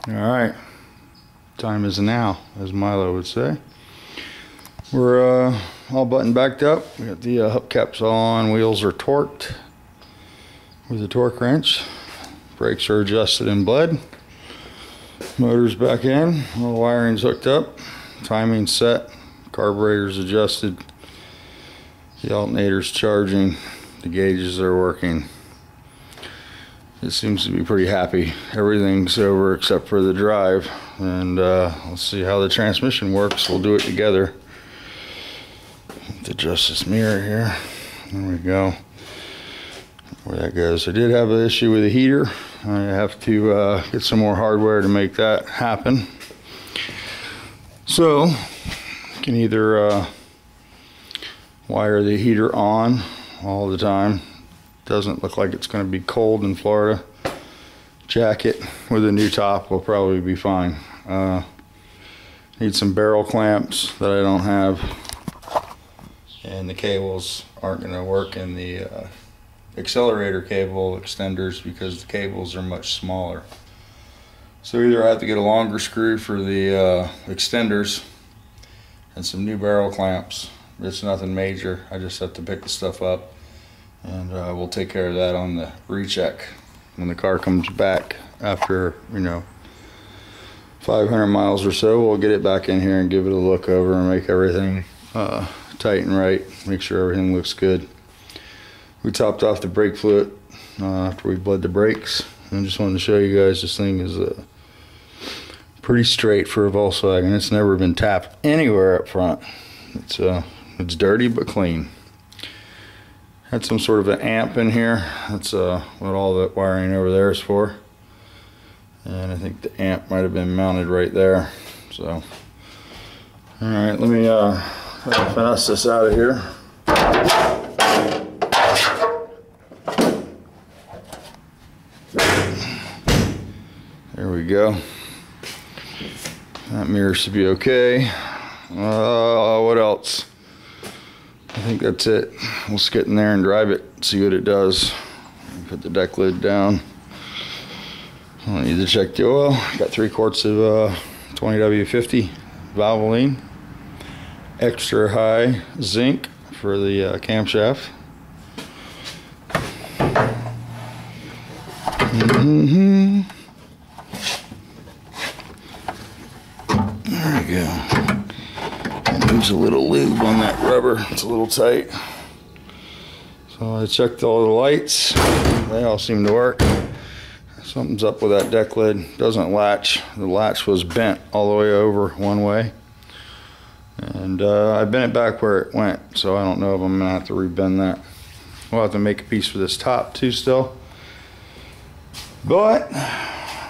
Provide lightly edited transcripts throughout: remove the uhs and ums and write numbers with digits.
All right, time is now, as Milo would say. We're all buttoned backed up. We got the hubcaps on, wheels are torqued with a torque wrench. Brakes are adjusted and bled. Motor's back in, all the wiring's hooked up, timing's set, carburetor's adjusted, the alternator's charging, the gauges are working. It seems to be pretty happy. Everything's over except for the drive, and let's see how the transmission works. We'll do it together. Let's adjust this mirror here. There we go. Where that goes. I did have an issue with the heater. I have to get some more hardware to make that happen. So you can either wire the heater on all the time. Doesn't look like it's going to be cold in Florida. Jacket with a new top will probably be fine. Need some barrel clamps that I don't have, and the cables aren't going to work in the accelerator cable extenders because the cables are much smaller. So either I have to get a longer screw for the extenders and some new barrel clamps. It's nothing major. I just have to pick the stuff up. And we'll take care of that on the recheck when the car comes back after, 500 miles or so. We'll get it back in here and give it a look over and make everything tight and right. Make sure everything looks good. We topped off the brake fluid after we bled the brakes. I just wanted to show you guys this thing is pretty straight for a Volkswagen. It's never been tapped anywhere up front. It's dirty but clean. Had some sort of an amp in here. That's what all the wiring over there is for. And I think the amp might have been mounted right there. So, all right, let me finesse this out of here. There we go. That mirror should be okay. What else? I think that's it. We'll just get in there and drive it, see what it does. Put the deck lid down. I need to check the oil. Got 3 quarts of 20W50 Valvoline. Extra high zinc for the camshaft. There we go. There's a little lube on that rubber. It's a little tight. So I checked all the lights. They all seem to work. Something's up with that deck lid. Doesn't latch. The latch was bent all the way over one way. And I bent it back where it went. So I don't know if I'm going to have to rebend that. We'll have to make a piece for this top too still. But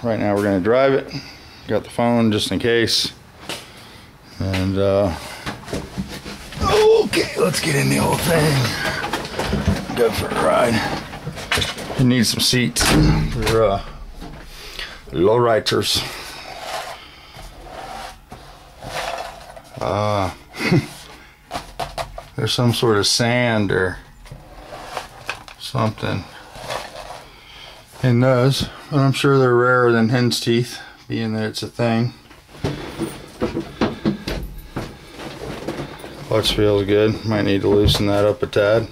right now we're going to drive it. Got the phone just in case. And okay, let's get in the old thing. Go for a ride. You need some seats for lowriders. There's some sort of sand or something in those, but I'm sure they're rarer than hen's teeth, being that it's a thing. Clutch feels good. Might need to loosen that up a tad.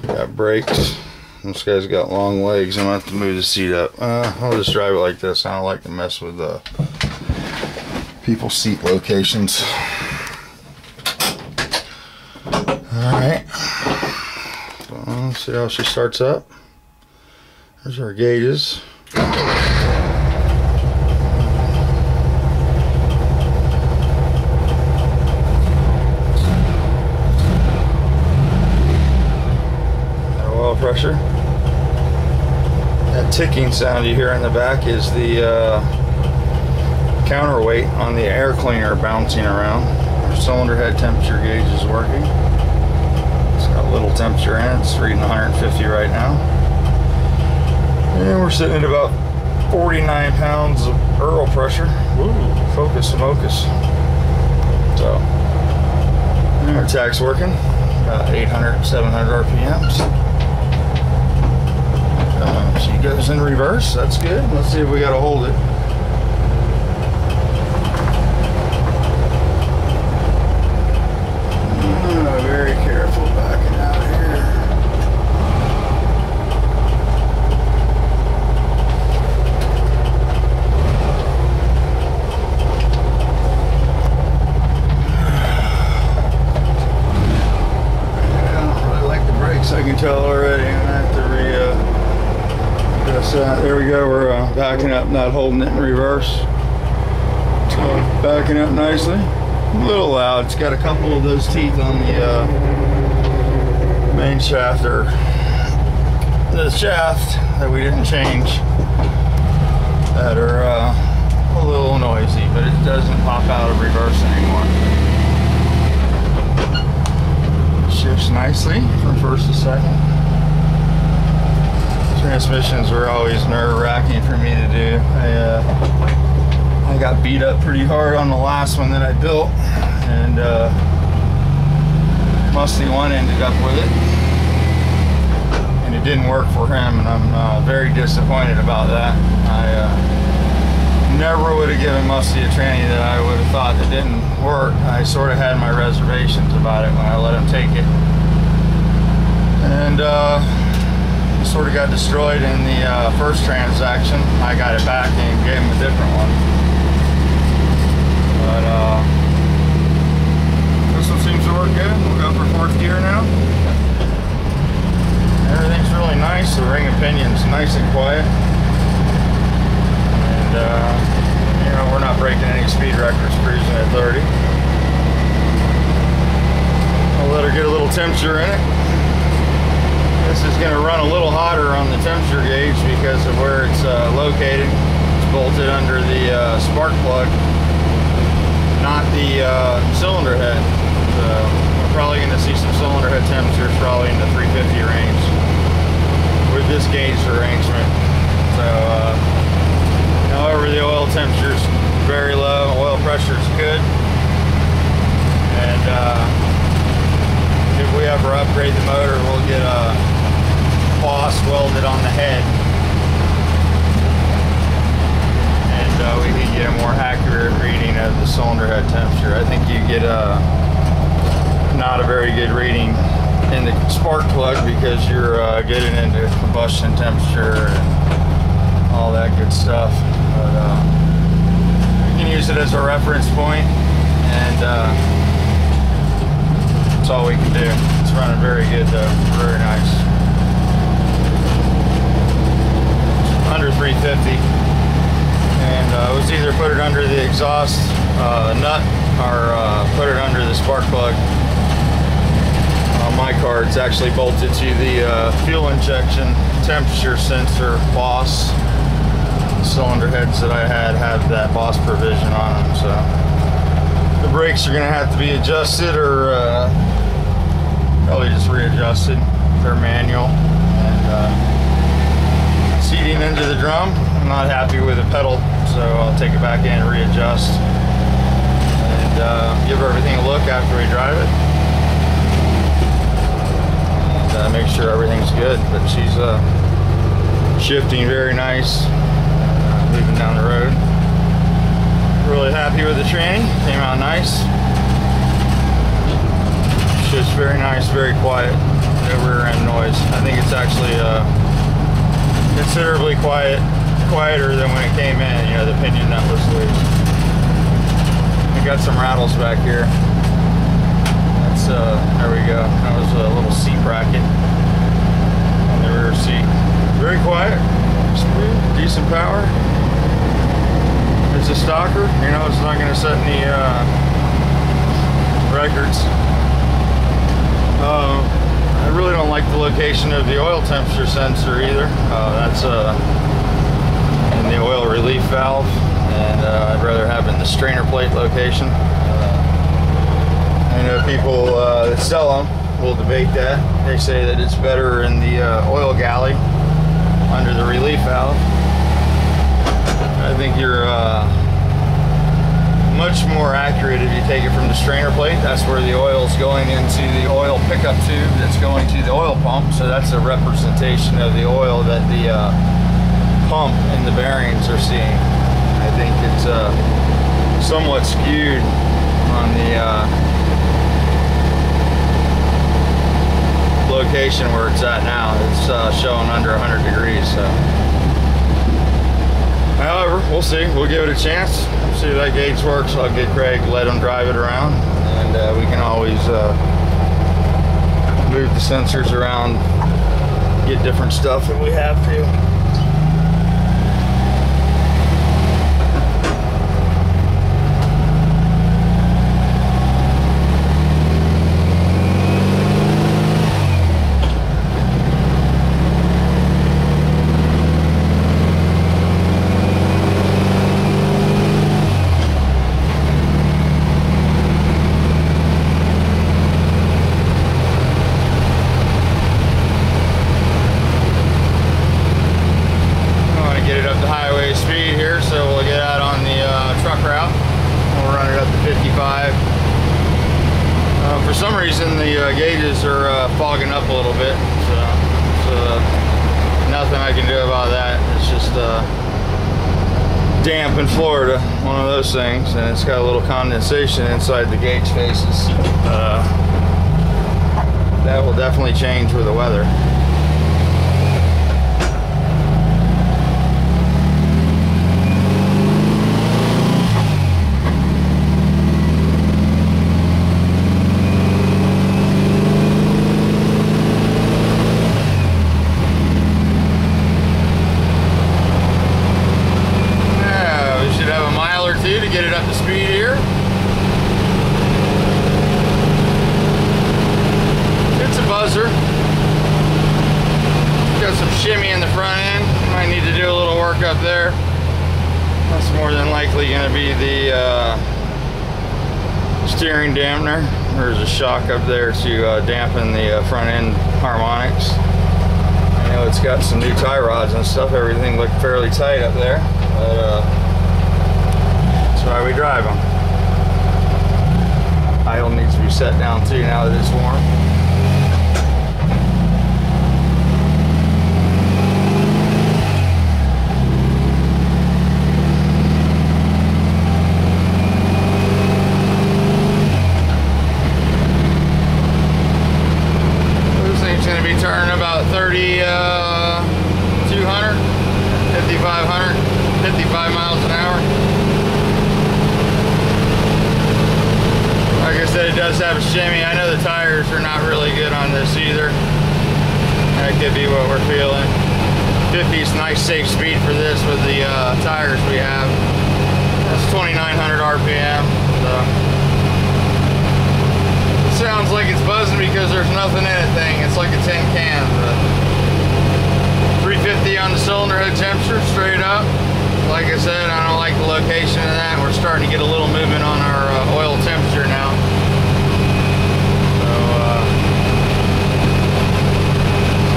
Got brakes. This guy's got long legs. I'm gonna have to move the seat up. I'll just drive it like this. I don't like to mess with people's seat locations. Alright. So let's see how she starts up. There's our gauges. Pressure. That ticking sound you hear in the back is the counterweight on the air cleaner bouncing around. Our cylinder head temperature gauge is working. It's got a little temperature in it. It's reading 150 right now. And we're sitting at about 49 pounds of Earl pressure. Woo, focus mocus. So, our tach's working. About 800, 700 RPMs. She goes in reverse. That's good. Let's see if we got to hold it. backing up, not holding it in reverse. So backing up nicely. A little loud. It's got a couple of those teeth on the main shaft, or the shaft that we didn't change, that are a little noisy, but it doesn't pop out of reverse anymore. Shifts nicely from first to second. Transmissions were always nerve-wracking for me to do. I got beat up pretty hard on the last one that I built, and Musty One ended up with it, and it didn't work for him, and I'm very disappointed about that. I never would have given Musty a tranny that I would have thought that didn't work. I sort of had my reservations about it when I let him take it, and it sort of got destroyed in the first transaction. I got it back and gave him a different one, but this one seems to work good. We'll go for fourth gear now. Everything's really nice. The ring of pinion's nice and quiet. And, you know, we're not breaking any speed records cruising at 30. I'll let her get a little temperature in it. This is going to run a little hotter on the temperature gauge because of where it's located. It's bolted under the spark plug, not the cylinder head. So we're probably going to see some cylinder head temperatures probably in the 350 range with this gauge arrangement. So, however, the oil temperature is very low, oil pressure is good, and if we ever upgrade the motor, we'll get a boss welded on the head, and we can get a more accurate reading of the cylinder head temperature. I think you get not a very good reading in the spark plug because you're getting into combustion temperature and all that good stuff. But we can use it as a reference point, and that's all we can do. It's running very good though, very nice. Under 350, and it was either put it under the exhaust nut or put it under the spark plug. On my car, it's actually bolted to the fuel injection temperature sensor boss. Cylinder heads that I had have that boss provision on them, so the brakes are going to have to be adjusted, or probably just readjusted. They're manual. And seating into the drum, I'm not happy with the pedal, so I'll take it back in and readjust, and give everything a look after we drive it, and make sure everything's good. But she's shifting very nice. Moving down the road. Really happy with the tranny. Came out nice. It's just very nice, very quiet. No rear end noise. I think it's actually considerably quieter than when it came in. You know, the pinion nut was loose. I got some rattles back here. That's there we go. That was a little seat bracket on the rear seat. Very quiet. Smooth, decent power. It's a stocker, you know, it's not going to set any records. I really don't like the location of the oil temperature sensor either. That's in the oil relief valve, and I'd rather have it in the strainer plate location. I know people that sell them will debate that. They say that it's better in the oil galley under the relief valve. I think you're much more accurate if you take it from the strainer plate. That's where the oil is going into the oil pickup tube that's going to the oil pump. So that's a representation of the oil that the pump and the bearings are seeing. I think it's somewhat skewed on the location where it's at now. It's showing under 100 degrees. So. However, we'll see. We'll give it a chance. See if that gauge works. I'll get Craig, let him drive it around, and we can always move the sensors around, get different stuff if we have to. 55. For some reason, the gauges are fogging up a little bit. So nothing I can do about that. It's just damp in Florida, one of those things, and it's got a little condensation inside the gauge faces. That will definitely change with the weather. To get it up to speed here. It's a buzzer. Got some shimmy in the front end. Might need to do a little work up there. That's more than likely going to be the steering dampener. There's a shock up there to dampen the front end harmonics. I know it's got some new tie rods and stuff. Everything looked fairly tight up there, but that's why we drive them. Idle needs to be set down too now that it's warm. This thing's going to be turning about 3,200, 5,500, 55 miles an hour. Like I said, it does have a shimmy. I know the tires are not really good on this either. That could be what we're feeling. 50 is nice safe speed for this with the tires we have. That's 2,900 RPM. So. It sounds like it's buzzing because there's nothing in it thing. It's like a tin can. But 350 on the cylinder head temperature, straight up. Like I said, I don't like the location of that. We're starting to get a little movement on our oil temperature now. So,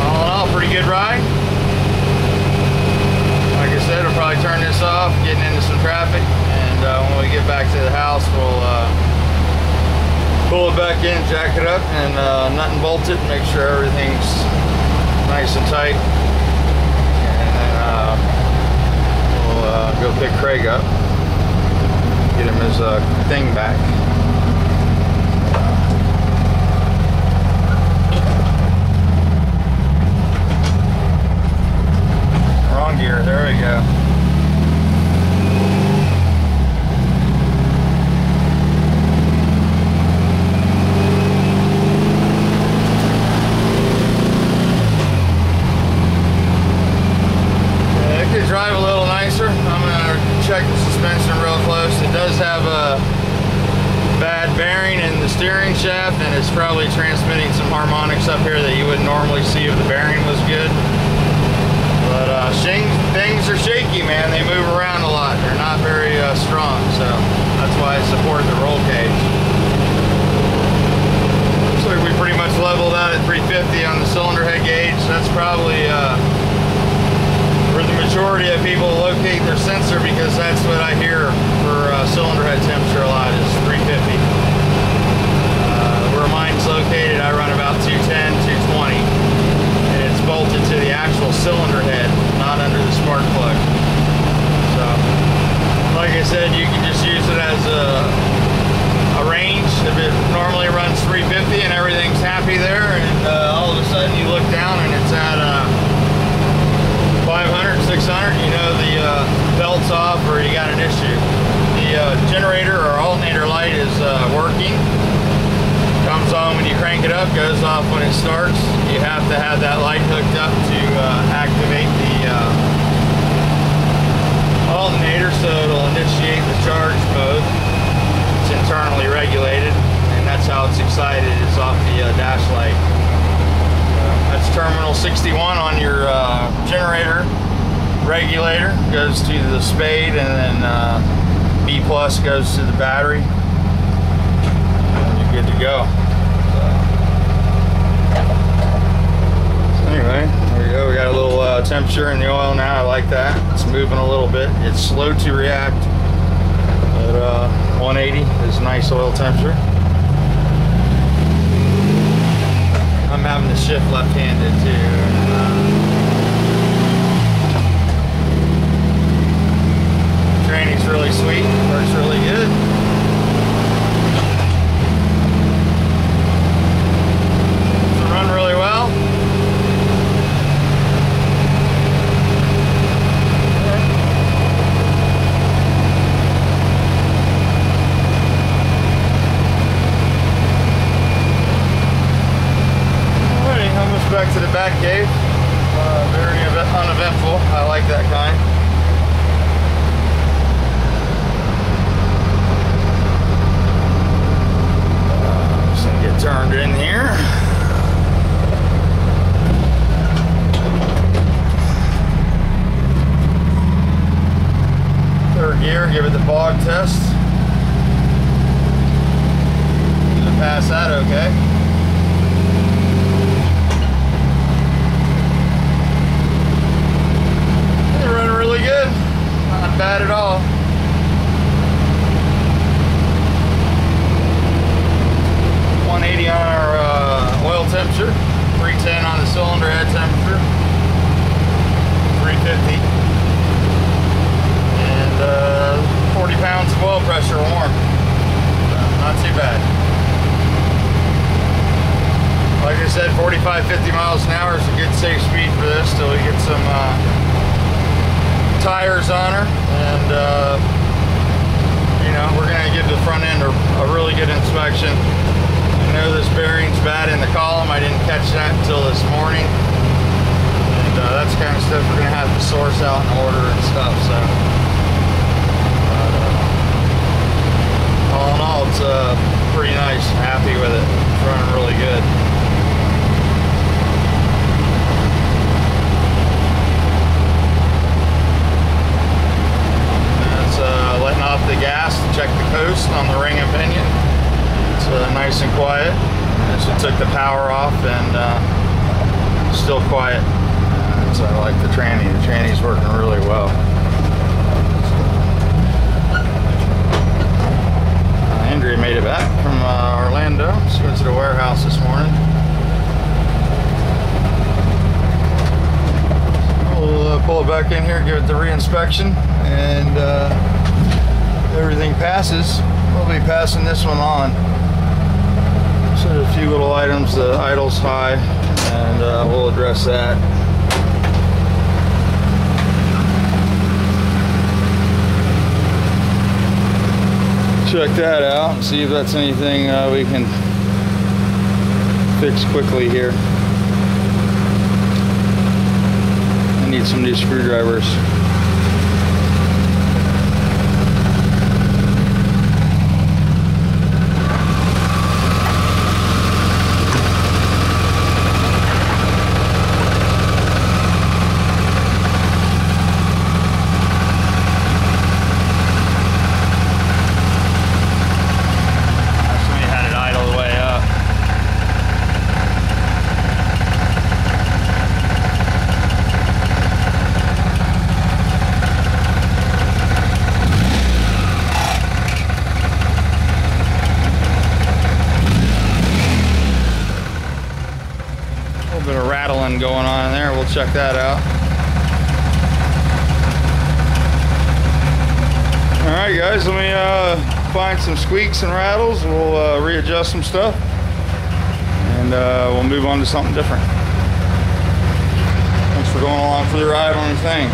all in all, pretty good ride. Like I said, we'll probably turn this off, getting into some traffic, and when we get back to the house, we'll pull it back in, jack it up, and nut and bolt it, make sure everything's nice and tight. Go pick Craig up, get him his thing back. Wrong gear, there we go. Drive a little nicer. I'm going to check the suspension real close. It does have a bad bearing in the steering shaft, and it's probably transmitting some harmonics up here that you wouldn't normally see if the bearing was good. But things are shaky, man. They move around a lot. They're not very strong, so that's why I support the roll cage. Looks like we pretty much leveled out at 350 on the cylinder head gauge. That's probably where the majority of people locate their sensor, because that's what I hear for cylinder head temperature a lot is 350. Where mine's located, I run about 210, 220. And it's bolted to the actual cylinder head, not under the spark plug. So, like I said, you can just use it as a range. If it normally runs 350 and everything's happy there, and all of a sudden you look down and it's at 500, 600, you know the belt's off or you got an issue. The generator or alternator light is working. Comes on when you crank it up, goes off when it starts. You have to have that light hooked up to activate the alternator, so it'll initiate the charge mode. It's internally regulated, and that's how it's excited. It's off the dash light. That's terminal 61 on your generator regulator. Goes to the spade, and then B plus goes to the battery. And you're good to go. So anyway, there we go. We got a little temperature in the oil now. I like that. It's moving a little bit. It's slow to react. At 180 is nice oil temperature. I'm having to shift left-handed too. Training's really sweet, works really good. It's run really well. Back to the bat cave. Very uneventful. I like that kind. Just gonna get turned in here. Third gear, give it the bog test. Gonna pass that okay. Really good, not bad at all. $180 on our oil temperature, 310 on the cylinder head temperature, 350, and 40 pounds of oil pressure warm. Not too bad. Like I said, 45-50 miles an hour is a good safe speed for this till we get some tires on her, and you know, we're going to give the front end a really good inspection. I know this bearing's bad in the column. I didn't catch that until this morning, and that's the kind of stuff we're going to have to source out and order and stuff. So all in all, it's pretty nice. Happy with it. It's running really good. Letting off the gas to check the coast on the ring and pinion. It's nice and quiet. She took the power off and still quiet. So I like the tranny. The tranny's working really well. Andrea made it back from Orlando. She went to the warehouse this morning. We'll pull it back in here, give it the re-inspection, and everything passes. We'll be passing this one on. So a few little items, the idle's high, and we'll address that. Check that out and see if that's anything we can fix quickly here. I need some new screwdrivers. Bit of rattling going on in there. We'll check that out. All right, guys, let me find some squeaks and rattles. We'll readjust some stuff, and we'll move on to something different. Thanks for going along for the ride on the thing.